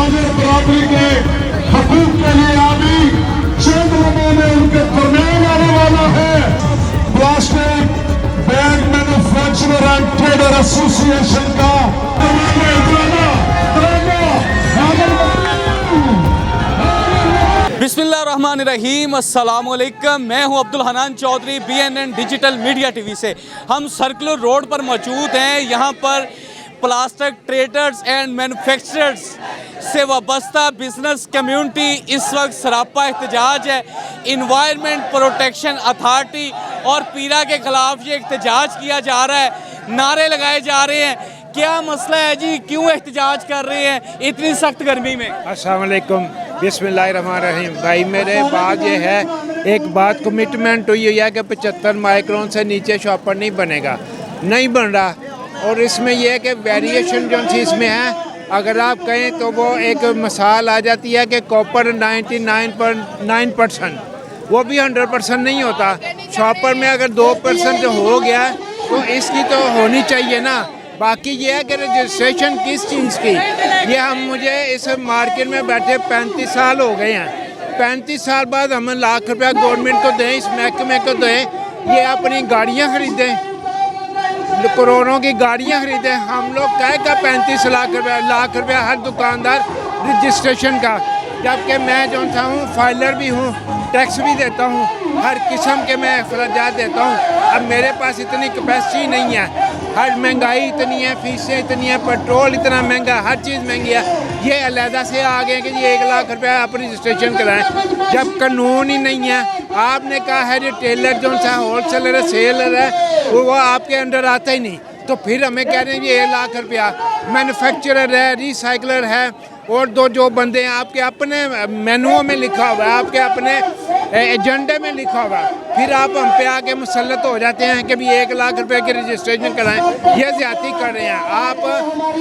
इंसानी और बराबरी के हकूक के लिए आमी चंद लोगों में उनके दरमियान आने वाला है। Plastic bag manufacturer and trader association का बिस्मिल्लाहिर्रहमानिर्रहीम, अस्सलाम वालेकुम। मैं हूं Abdul Hanan Chaudhry, BNN digital media TV से। हम सर्कुलर रोड पर मौजूद हैं। यहां पर प्लास्टिक ट्रेडर्स एंड मैन्युफैक्चरर्स से वाबस्ता बिजनेस कम्युनिटी इस वक्त सरापा एहतजाज है। इन्वायरमेंट प्रोटेक्शन अथॉरिटी और पीरा के ख़िलाफ़ ये एहतजाज किया जा रहा है, नारे लगाए जा रहे हैं। क्या मसला है जी, क्यों एहतजाज कर रहे हैं इतनी सख्त गर्मी में? अस्सलाम वालेकुम, बिस्मिल्लाहिर्रहमानिर्रहीम। भाई मेरे बात ये है, एक बात कमिटमेंट हुई है कि 75 माइक्रोन से नीचे शॉपर नहीं बनेगा, नहीं बन रहा। और इसमें यह है कि वेरिएशन जो चीज़ में है, अगर आप कहें तो वो एक मिसाल आ जाती है कि कॉपर 99.9%, वो भी 100% नहीं होता। शॉपर में अगर 2% हो गया तो इसकी तो होनी चाहिए ना। बाकी ये है कि रजिस्ट्रेशन किस चीज़ की, ये हम मुझे इस मार्केट में बैठे 35 साल हो गए हैं। 35 साल बाद हम लाख रुपया गवर्नमेंट को दें, इस महकमे को दें, ये अपनी गाड़ियाँ खरीदें, करोड़ों की गाड़ियाँ खरीदें। हम लोग कहे का 35 लाख रुपया हर दुकानदार रजिस्ट्रेशन का, जबकि मैं जो सा हूँ फाइलर भी हूँ, टैक्स भी देता हूँ, हर किस्म के मैं अखराजात देता हूँ। अब मेरे पास इतनी कैपेसिटी नहीं है, हर महंगाई इतनी है, फीसें इतनी है, पेट्रोल इतना महंगा, हर चीज़ महंगी है। ये अलहदा से आ गए कि ये 1 लाख रुपया आप रजिस्ट्रेशन कराएं, जब कानून ही नहीं है। आपने कहा है रिटेलर जो सा होलसेलर है, सेलर है, वो आपके अंडर आता ही नहीं, तो फिर हमें कह रहे हैं ये 1 लाख रुपया। मैन्युफैक्चरर है, रिसाइकलर है, और जो बंदे हैं आपके अपने मेनुओं में लिखा हुआ है, आपके अपने एजेंडे में लिखा हुआ है, फिर आप हम पे आके मुसल्लत हो जाते हैं कि भी 1 लाख रुपए की रजिस्ट्रेशन कराएं। ये ज़्यादती कर रहे हैं। आप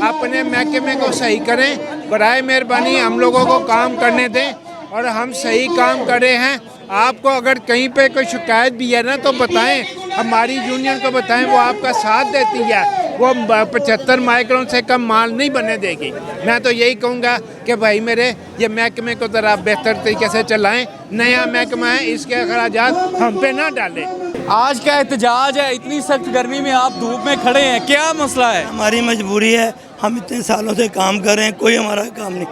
अपने महकमे को सही करें, बराए मेहरबानी हम लोगों को काम करने दें, और हम सही काम कर रहे हैं। आपको अगर कहीं पे कोई शिकायत भी है ना तो बताएं, हमारी यूनियन को बताएं, वो आपका साथ देती है। वो 75 माइक्रोन से कम माल नहीं बनने देगी। मैं तो यही कहूँगा कि भाई मेरे ये महकमे को ज़रा बेहतर तरीके से चलाएं। नया महकमा है, इसके अखराजात हम पे ना डालें। आज का एहतजाज है, इतनी सख्त गर्मी में आप धूप में खड़े हैं, क्या मसला है? हमारी मजबूरी है, हम इतने सालों से काम कर रहे हैं, कोई हमारा काम नहीं।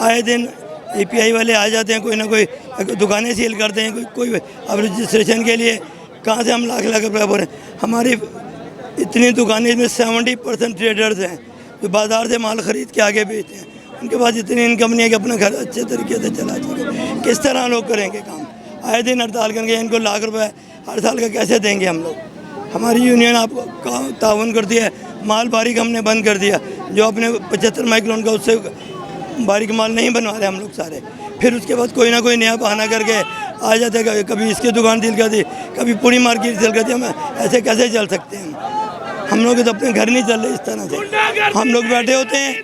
आए दिन API वाले आ जाते हैं, कोई ना कोई दुकानें सील करते हैं, कोई अब रजिस्ट्रेशन के लिए कहाँ से हम लाख रुपये भरें। हमारी इतनी दुकानें में 70% ट्रेडर्स हैं जो बाज़ार से माल ख़रीद के आगे बेचते हैं। उनके पास इतनी इनकम नहीं है कि अपना घर अच्छे तरीके से चला सके। किस तरह लोग करेंगे काम? आए दिन हड़ताल करेंगे, इनको लाख रुपए हर साल का कैसे देंगे हम लोग? हमारी यूनियन आपको ताउन करती है। माल बारीक हमने बंद कर दिया, जो अपने 75 माइक्रोन का उससे बारीक माल नहीं बनवा रहे हम लोग सारे। फिर उसके बाद कोई ना कोई नया बहाना करके आ जाते हैं, कभी इसकी दुकान सील कर दी, कभी पूरी मार्केट सील कर दी। हम ऐसे कैसे चल सकते हैं? हम लोग तो अपने घर नहीं चल रहे इस तरह से। हम लोग बैठे होते हैं,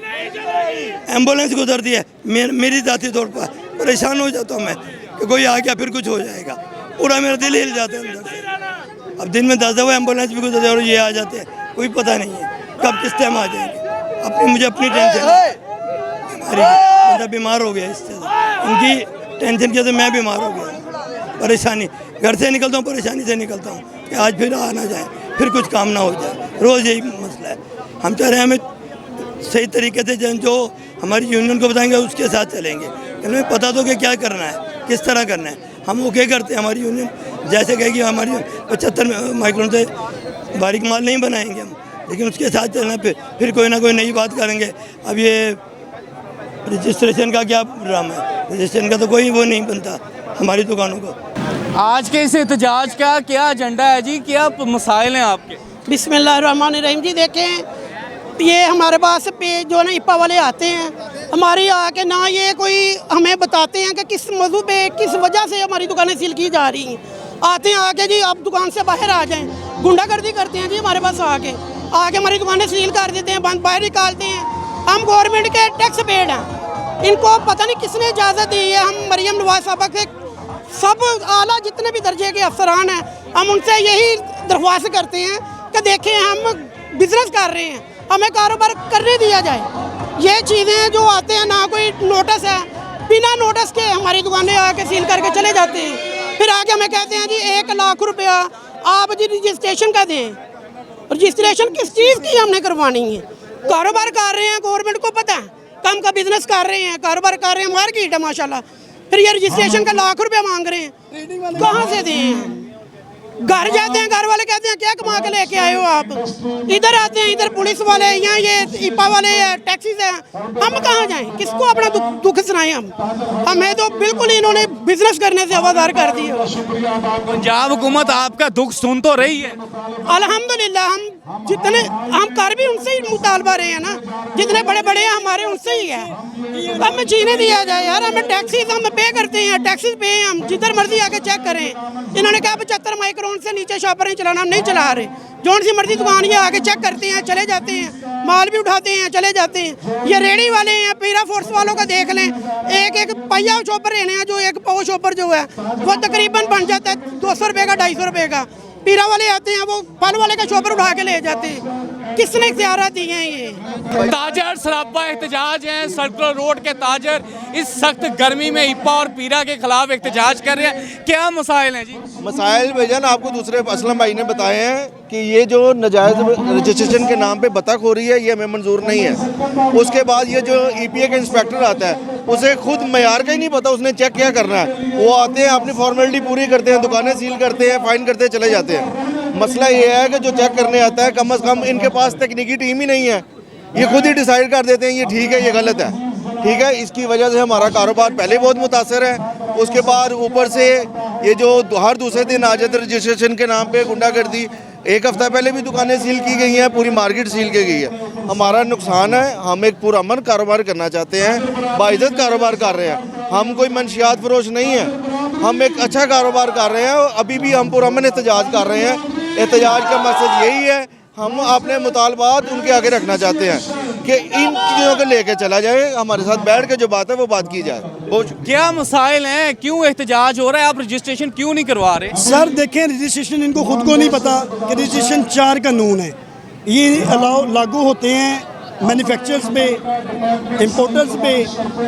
एम्बुलेंस गुजरती है, मेरी जाती तौर पर परेशान हो जाता हूँ मैं कि कोई आ गया फिर कुछ हो जाएगा, पूरा मेरा दिल हिल जाता है अंदर से। अब दिन में 10 दफ़ा एम्बुलेंस भी गुजरते और ये आ जाते हैं, कोई पता नहीं है कब किस टाइम आ जाएंगे। मुझे अपनी टेंशन है, हमारी बंदा बीमार हो गया इससे, उनकी टेंशन की वजह से मैं बीमार हो गया। परेशानी, घर से निकलता हूँ परेशानी से निकलता हूँ कि आज फिर आ ना जाए, फिर कुछ काम ना हो जाए। रोज़ यही मसला है। हम चाह रहे हैं हमें सही तरीके से जो हमारी यूनियन को बताएंगे उसके साथ चलेंगे। हमें पता तो कि क्या करना है, किस तरह करना है। हम ओके करते हैं, हमारी यूनियन जैसे कहेगी हमारी 75 माइक्रोन से बारीक माल नहीं बनाएंगे हम, लेकिन उसके साथ चलना। फिर कोई ना कोई नई बात करेंगे। अब ये रजिस्ट्रेशन का क्या ड्रामा है? रजिस्ट्रेशन का तो कोई वो नहीं बनता हमारी दुकानों को। आज के इस एहतजाज का क्या एजेंडा है जी, क्या मसाइल हैं आपके? बिस्मिल्लाहिर्रहमानिर्रहीम जी, देखें ये हमारे पास पे जो ना IPA वाले आते हैं, हमारी आके ना ये कोई हमें बताते हैं कि किस मौजू पे किस वजह से हमारी दुकानें सील की जा रही हैं। आते हैं आके जी आप दुकान से बाहर आ जाएं, गुंडागर्दी करते हैं जी हमारे पास आके हमारी दुकानें सील कर देते हैं, बंद बाहर निकालते हैं। हम गवर्नमेंट के टैक्स पेड हैं, इनको पता नहीं किसने इजाज़त दी है। हम मरियम नवाज साहबा के सब आला जितने भी दर्जे के अफसरान हैं, हम उनसे यही दरख्वास्त करते हैं कि देखें हम बिजनेस कर रहे हैं, हमें कारोबार करने दिया जाए। ये चीज़ें जो आते हैं ना कोई बिना नोटिस के हमारी दुकानें आके सील करके चले जाते हैं। फिर आके हमें कहते हैं जी 1 लाख रुपया आप जी रजिस्ट्रेशन का दें। रजिस्ट्रेशन किस चीज़ की हमने करवानी है? कारोबार कर रहे हैं, गवर्नमेंट को पता है, काम का बिजनेस कर रहे हैं, कारोबार कर रहे हैं, मार्केट है माशाल्लाह। फिर ये रजिस्ट्रेशन का लाख रुपया मांग रहे हैं, कहाँ से दें? घर जाते हैं, घर वाले कहते हैं क्या कमा के लेके आए हो आप? इधर आते हैं, इधर पुलिस वाले, यहाँ ये ईपा वाले हैं, टैक्सीज हैं, हम कहाँ जाएं? किसको अपना दुख सुनाएं हम? हमें तो बिल्कुल इन्होंने बिजनेस करने से हवादार कर दिए। पंजाब हुकूमत आपका दुख सुन तो रही है। अल्हम्दुलिल्लाह हम कर भी उनसे ही मुतालबा रहे हैं ना, जितने बड़े बड़े हैं हमारे उनसे ही है। हमें जीने दिया जाए यार, हमें टैक्सीज हम पे करते हैं, टैक्सीज पे हम जिधर मर्जी आके चेक करें। इन्होंने कहा 75 माइक्रोन से नीचे शॉपर नहीं चलाना, हम नहीं चला रहे। जोन सी मर्जी दुकान ये आके चेक करते हैं, चले जाते हैं, माल भी उठाते हैं, चले जाते हैं। ये रेडी वाले हैं, पीरा फोर्स वालों का देख लें, एक पहिया शॉपर लेने हैं, जो एक पाव शॉपर जो है वो तकरीबन बन जाता है 200 रुपये का, 250 रुपये का। पीरा वाले आते हैं, वो फल वाले का शॉपर उठा के ले जाते हैं। किसने इख्तियार दिए हैं? ये ताजर सरापा एहतजाज हैं। सर्कुलर रोड के ताजर इस सख्त गर्मी में इप्पा और पीरा के खिलाफ एहतजाज कर रहे हैं। क्या मसाइल हैं जी? मसाइल भाईजान आपको दूसरे असलम भाई ने बताए हैं कि ये जो नजायज़ रजिस्ट्रेशन के नाम पे बतख हो रही है, ये हमें मंजूर नहीं है। उसके बाद ये जो EPA का इंस्पेक्टर आता है, उसे खुद मयार का ही नहीं पता उसने चेक क्या करना है। वो आते हैं, अपनी फॉर्मेलिटी पूरी करते हैं, दुकानें सील करते हैं, फाइन करते चले जाते हैं। मसला ये है कि जो चेक करने आता है, कम से कम इनके पास तकनीकी टीम ही नहीं है। ये खुद ही डिसाइड कर देते हैं ये ठीक है, ये गलत है। ठीक है, इसकी वजह से हमारा कारोबार पहले बहुत मुतासर है। उसके बाद ऊपर से ये जो हर दूसरे दिन आ जाते रजिस्ट्रेशन के नाम पे गुंडागर्दी। एक हफ्ता पहले भी दुकानें सील की गई हैं, पूरी मार्केट सील की गई है। हमारा नुकसान है। हम एक पुरअमन कारोबार करना चाहते हैं, बाइज्जत कारोबार कर रहे हैं। हम कोई मंशियात फरोश नहीं है, हम एक अच्छा कारोबार कर रहे हैं। अभी भी हम पुरअमन एहतजाज कर रहे हैं। एहतजाज का मकसद यही है, हम अपने मुतालबात उनके आगे रखना चाहते हैं कि इन चीज़ों को लेके चला जाए, हमारे साथ बैठ के जो बात है वो बात की जाए। बहुत क्या मसाइल हैं? क्यों एहतजाज हो रहा है? आप रजिस्ट्रेशन क्यों नहीं करवा रहे? सर देखें, रजिस्ट्रेशन इनको खुद को नहीं पता कि रजिस्ट्रेशन 4 कानून है। ये लागू होते हैं मैन्युफैक्चरर्स पे, इंपोर्टर्स पे।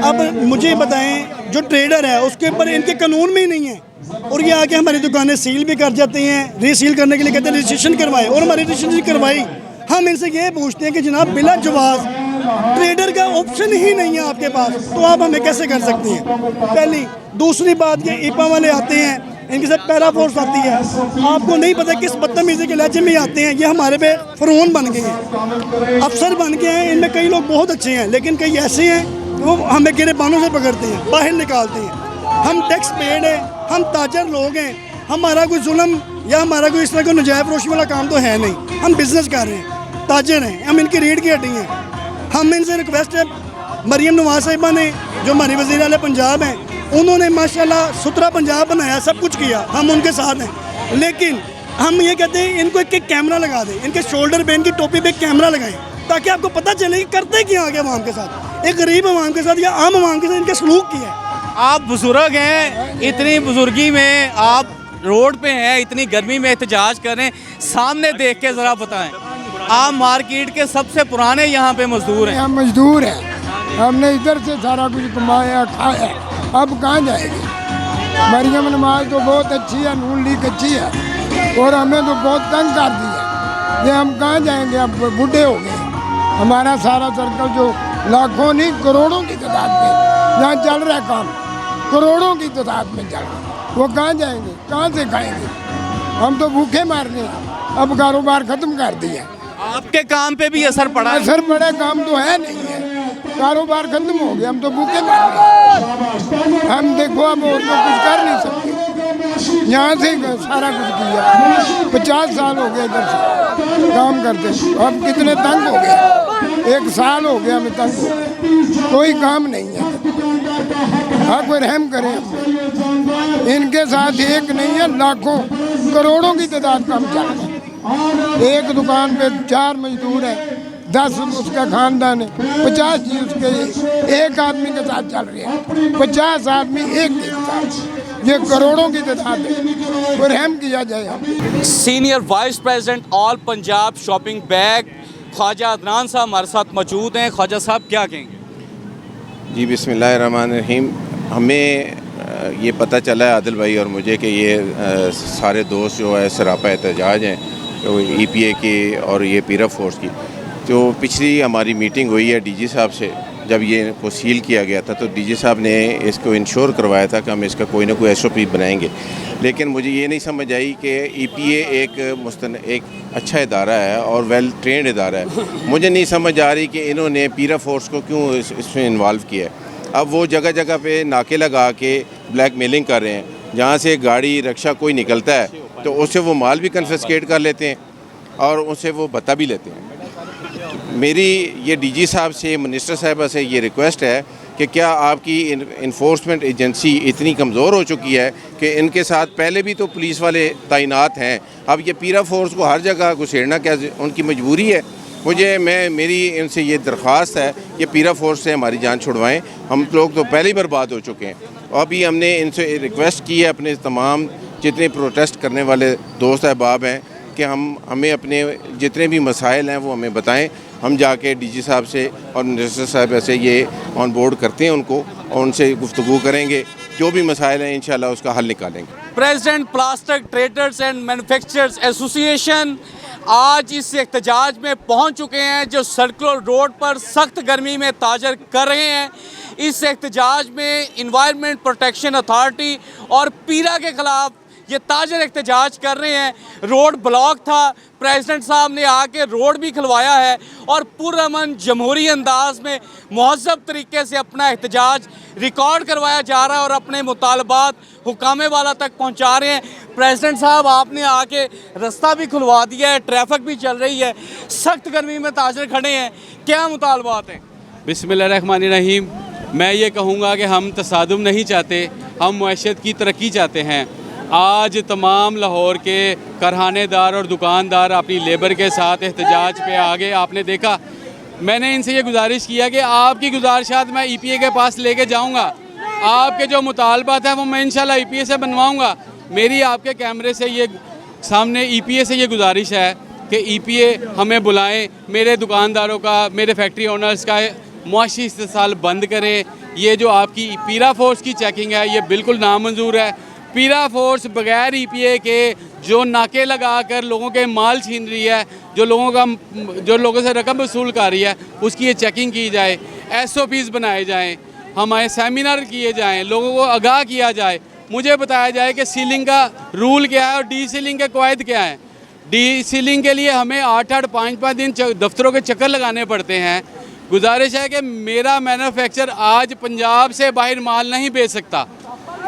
अब मुझे बताएं, जो ट्रेडर है उसके ऊपर इनके कानून में ही नहीं है, और ये आके हमारी दुकानें सील भी कर जाते हैं। रीसील करने के लिए कहते हैं रजिस्ट्रेशन करवाएं, और हमारी रजिस्ट्रेशन करवाई। हम इनसे ये पूछते हैं कि जनाब बिला जवाज़ ट्रेडर का ऑप्शन ही नहीं है आपके पास, तो आप हमें कैसे कर सकते हैं? पहली। दूसरी बात, ये ईपा वाले आते हैं, इनके साथ पैरा फोर्स आती है। आपको नहीं पता किस बदतमीजी के लहजे में आते हैं। ये हमारे पे फ़रोन बन गए हैं, अफसर बन गए हैं। इनमें कई लोग बहुत अच्छे हैं, लेकिन कई ऐसे हैं वो हमें गिरेबानों से पकड़ते हैं, बाहर निकालते हैं। हम टैक्स पेड हैं, हम ताजर लोग हैं, हमारा कोई जुल्म या हमारा कोई इस तरह का नजायज़ फरोशी वाला काम तो है नहीं। हम बिज़नेस कर रहे हैं, ताजर हैं, हम इनकी रीढ़ की हड्डी हैं। हम इनसे रिक्वेस्ट है, मरियम नवाज साहिबा ने जो हमारी वज़ीर आला पंजाब हैं, उन्होंने माशाल्लाह सुथरा पंजाब बनाया, सब कुछ किया, हम उनके साथ हैं। लेकिन हम ये कहते हैं इनको एक कैमरा लगा दें, इनके शोल्डर पे, इनकी टोपी पे कैमरा लगाएं, ताकि आपको पता चले कि करते क्या आगे आवाम के साथ, एक गरीब आवाम के साथ या आम आवाम के साथ इनका सलूक किया है। आप बुजुर्ग हैं, इतनी बुजुर्गी में आप रोड पे हैं, इतनी गर्मी में एहतजाज कर रहे हैं, सामने देख के ज़रा बताएं। आप मार्केट के सबसे पुराने यहाँ पे मजदूर हैं। हम मजदूर हैं, हमने इधर से सारा कुछ कमाया खाया, अब कहाँ जाएंगे? मरियम नवाज तो बहुत अच्छी है, नून लीग अच्छी है, और हमें तो बहुत तंग कर दिया। ये हम कहाँ जाएंगे? अब बूढ़े हो गए। हमारा सारा सर्कल जो लाखों नहीं करोड़ों की तादाद में जहाँ चल रहा है काम, करोड़ों की तादाद में चल रहा है, वो कहाँ जाएंगे? कहाँ से खाएंगे? हम तो भूखे मार रहे हैं। अब कारोबार ख़त्म कर दिया। आपके काम पे भी असर पड़ा है? असर पड़ा, काम तो है नहीं है, कारोबार खत्म हो गया, हम तो भूखे मर गए। हम देखो अब और तो कुछ कर नहीं सकते, यहाँ से सारा कुछ किया। 50 साल हो गए इधर से काम करते, अब कितने तंग हो गए। 1 साल हो गया हमें तंग हो, कोई काम नहीं है। हाँ, कोई रहम करे। इनके साथ एक नहीं है, लाखों करोड़ों की तादाद काम चल रहा है। एक दुकान पे 4 मजदूर है, 10 उसका खानदान है, 50 जी उसके एक आदमी के साथ चल रही है, 50 आदमी एक के साथ, ये करोड़ों की तादाद है, और रहम किया जाए। Senior vice president all Punjab shopping bag Khwaja Adnan साहब हमारे साथ मौजूद हैं। ख्वाजा साहब क्या कहेंगे? जी बिस्मिल्लाहिर्रहमानिर्रहीम। हमें ये पता चला है आदिल भाई और मुझे कि ये सारे दोस्त जो है सरापा एहतजाज हैं तो EPA की और ये पीरफ फोर्स की। तो पिछली हमारी मीटिंग हुई है DG साहब से, जब ये को सील किया गया था तो DG साहब ने इसको इंश्योर करवाया था कि हम इसका कोई ना कोई SOP बनाएंगे। लेकिन मुझे ये नहीं समझ आई कि EPA एक अच्छा इदारा है और वेल ट्रेंड इदारा है। मुझे नहीं समझ आ रही कि इन्होंने पीरफ फोर्स को क्यों इसमें इन्वॉल्व किया है। अब वो जगह जगह पे नाके लगा के ब्लैकमेलिंग कर रहे हैं, जहाँ से गाड़ी रक्षा कोई निकलता है तो उससे वो माल भी कन्फिस्केट कर लेते हैं और उससे वो बता भी लेते हैं। मेरी ये DG साहब से, मिनिस्टर साहबा से ये रिक्वेस्ट है कि क्या आपकी इन्फोर्समेंट एजेंसी इतनी कमज़ोर हो चुकी है कि इनके साथ पहले भी तो पुलिस वाले तैनात हैं, अब ये पीरा फोर्स को हर जगह घुसेड़ना क्या उनकी मजबूरी है? मेरी इनसे ये दरख्वास्त है कि पीरा फोर्स से हमारी जान छुड़वाएं। हम लोग तो पहले ही बर्बाद हो चुके हैं। अभी हमने इनसे रिक्वेस्ट की है, अपने तमाम जितने प्रोटेस्ट करने वाले दोस्त अहबाब हैं, कि हमें अपने जितने भी मसाइल हैं वो हमें बताएं। हम जाके DG साहब से और मिनिस्टर साहब से ये ऑन बोर्ड करते हैं उनको और उनसे गुफ्तगू करेंगे, जो भी मसाइल हैं इंशाल्लाह उसका हल निकालेंगे। President plastic traders and manufacturers association आज इस एहतजाज में पहुंच चुके हैं जो सर्कुलर रोड पर सख्त गर्मी में ताजर कर रहे हैं। इस एहतजाज में इन्वायरमेंट प्रोटेक्शन अथॉरिटी और पीरा के ख़िलाफ़ ये ताजर एहतजाज कर रहे हैं। रोड ब्लॉक था, प्रेसिडेंट साहब ने आके रोड भी खुलवाया है और पुरअमन जमहूरी अंदाज में महज़ब तरीके से अपना एहतजाज रिकॉर्ड करवाया जा रहा है और अपने मुतालबात हुकामे वाला तक पहुंचा रहे हैं। प्रेसिडेंट साहब आपने आके रास्ता भी खुलवा दिया है, ट्रैफिक भी चल रही है, सख्त गर्मी में ताजर खड़े हैं, क्या मुतालबात हैं? बिस्मिल्लाहिर्रहमानिर्रहीम। मैं ये कहूँगा कि हम तसादुम नहीं चाहते, हम मुआशरत की तरक्की चाहते हैं। आज तमाम लाहौर के करहानेदार और दुकानदार अपनी लेबर के साथ एहतजाज पे आ गए। आपने देखा, मैंने इनसे ये गुजारिश किया कि आपकी गुजारिशात मैं EPA के पास लेके जाऊंगा, आपके जो मुतालबात हैं वो मैं इंशाल्लाह EPA से बनवाऊंगा। मेरी आपके कैमरे से ये सामने EPA से ये गुजारिश है कि EPA हमें बुलाएं, मेरे दुकानदारों का, मेरे फैक्ट्री ओनर्स का मुआशी इस्तेसाल बंद करें। ये जो आपकी पीरा फोर्स की चेकिंग है ये बिल्कुल नामंजूर है। पीरा फोर्स बगैर EPA के जो नाके लगा कर लोगों के माल छीन रही है, जो लोगों से रकम वसूल कर रही है, उसकी ये चेकिंग की जाए, SOPs बनाए जाएं, हमारे सेमिनार किए जाएं, लोगों को आगाह किया जाए, मुझे बताया जाए कि सीलिंग का रूल क्या है और डी सीलिंग के कवायद क्या हैं। डी सीलिंग के लिए हमें 8-8, 5-5 दिन दफ्तरों के चक्कर लगाने पड़ते हैं। गुजारिश है कि मेरा मैन्युफैक्चर आज पंजाब से बाहर माल नहीं बेच सकता।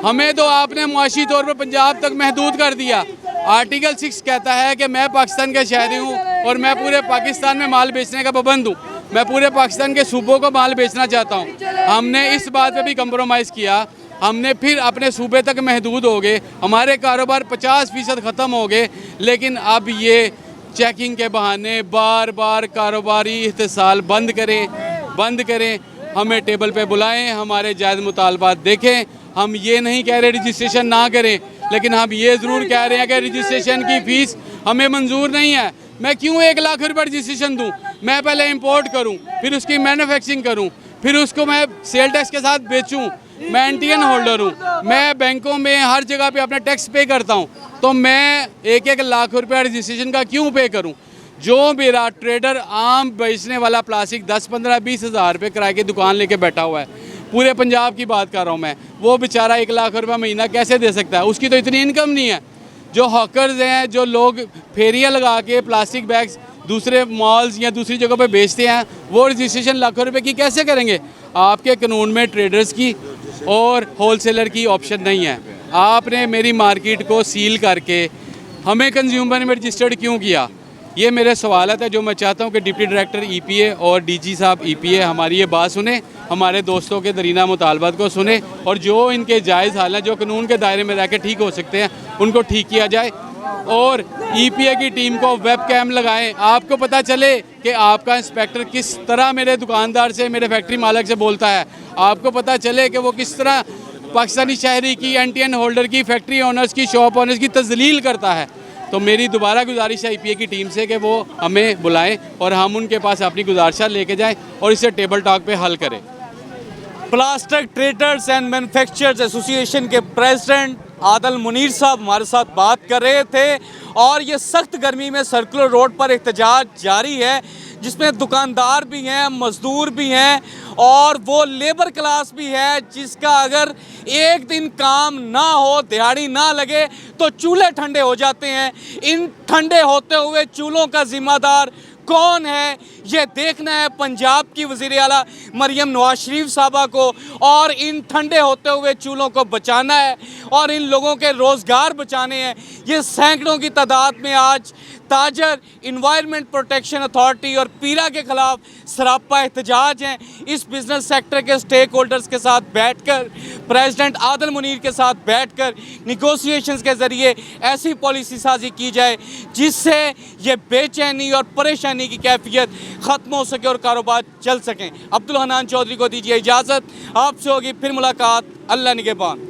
हमें तो आपने मुआशी तौर पर पंजाब तक महदूद कर दिया। आर्टिकल 6 कहता है कि मैं पाकिस्तान का शहरी हूँ और मैं पूरे पाकिस्तान में माल बेचने का पाबंद हूँ, मैं पूरे पाकिस्तान के सूबों को माल बेचना चाहता हूँ। हमने इस बात पे भी कंप्रोमाइज़ किया, हमने फिर अपने सूबे तक महदूद हो गए, हमारे कारोबार 50% ख़त्म हो गए। लेकिन अब ये चेकिंग के बहाने बार बार कारोबारी इस्तेसाल बंद करें, हमें टेबल पे बुलाएं, हमारे जायज़ मुतालबात देखें। हम ये नहीं कह रहे रजिस्ट्रेशन ना करें, लेकिन हम ये ज़रूर कह रहे हैं कि रजिस्ट्रेशन की फ़ीस हमें मंजूर नहीं है। मैं क्यों 1 लाख रुपये रजिस्ट्रेशन दूँ? मैं पहले इंपोर्ट करूँ, फिर उसकी मैन्युफैक्चरिंग करूँ, फिर उसको मैं सेल टैक्स के साथ बेचूँ। मैं एनटीएन होल्डर हूँ, मैं बैंकों में हर जगह पे अपना टैक्स पे करता हूँ, तो मैं 1-1 लाख रुपया रजिस्ट्रेशन का क्यों पे करूँ? जो मेरा ट्रेडर आम बेचने वाला प्लास्टिक 10-15-20 हज़ार रुपये किराए की दुकान लेके बैठा हुआ है, पूरे पंजाब की बात कर रहा हूँ मैं, वो बेचारा 1 लाख रुपया महीना कैसे दे सकता है? उसकी तो इतनी इनकम नहीं है। जो हॉकर्स हैं, जो लोग फेरियाँ लगा के प्लास्टिक बैग्स दूसरे मॉल्स या दूसरी जगह पे बेचते हैं, वो रजिस्ट्रेशन लाखों रुपए की कैसे करेंगे? आपके कानून में ट्रेडर्स की और होलसेलर की ऑप्शन नहीं है। आपने मेरी मार्केट को सील करके हमें कंज्यूमर में रजिस्टर्ड क्यों किया? ये मेरे सवालत है जो मैं चाहता हूँ कि डिप्टी डायरेक्टर EPA और DG साहब EPA हमारी ये बात सुने, हमारे दोस्तों के दरीना मुतालबात को सुने और जो इनके जायज़ हाल हैं, जो कानून के दायरे में रह के ठीक हो सकते हैं, उनको ठीक किया जाए। और EPA की टीम को वेब कैम लगाएं, आपको पता चले कि आपका इंस्पेक्टर किस तरह मेरे दुकानदार से, मेरे फैक्ट्री मालिक से बोलता है, आपको पता चले कि वो किस तरह पाकिस्तानी शहरी की, एनटीएन होल्डर की, फैक्ट्री ओनर्स की, शॉप ओनर्स की तजलील करता है। तो मेरी दोबारा गुजारिश है EPA की टीम से कि वो हमें बुलाएं और हम उनके पास अपनी गुजारिश लेके जाएं और इसे टेबल टॉक पे हल करें। Plastic traders and manufacturers association के प्रेसिडेंट आदल मुनीर साहब हमारे साथ बात कर रहे थे। और ये सख्त गर्मी में सर्कुलर रोड पर एहतजाज जारी है, जिसमें दुकानदार भी हैं, मजदूर भी हैं और वो लेबर क्लास भी है, जिसका अगर एक दिन काम ना हो, दिहाड़ी ना लगे तो चूल्हे ठंडे हो जाते हैं। इन ठंडे होते हुए चूल्हों का जिम्मेदार कौन है, ये देखना है पंजाब की वज़ीर आला मरियम नवाज शरीफ साहबा को, और इन ठंडे होते हुए चूल्हों को बचाना है और इन लोगों के रोज़गार बचाने हैं। ये सैकड़ों की तादाद में आज ताजर, इन्वायरमेंट प्रोटेक्शन अथॉरिटी और पीरा के खिलाफ सरापा एहतजाज हैं। इस बिज़नेस सेक्टर के स्टेक होल्डर्स के साथ बैठकर, प्रेसिडेंट आदल मुनीर के साथ बैठकर निगोशिएशंस के ज़रिए ऐसी पॉलिसी साजी की जाए जिससे ये बेचैनी और परेशानी की कैफियत ख़त्म हो सके और कारोबार चल सकें। अब्दुल हनान चौधरी को दीजिए इजाज़त, आपसे होगी फिर मुलाकात। अल्लाह निगहबान।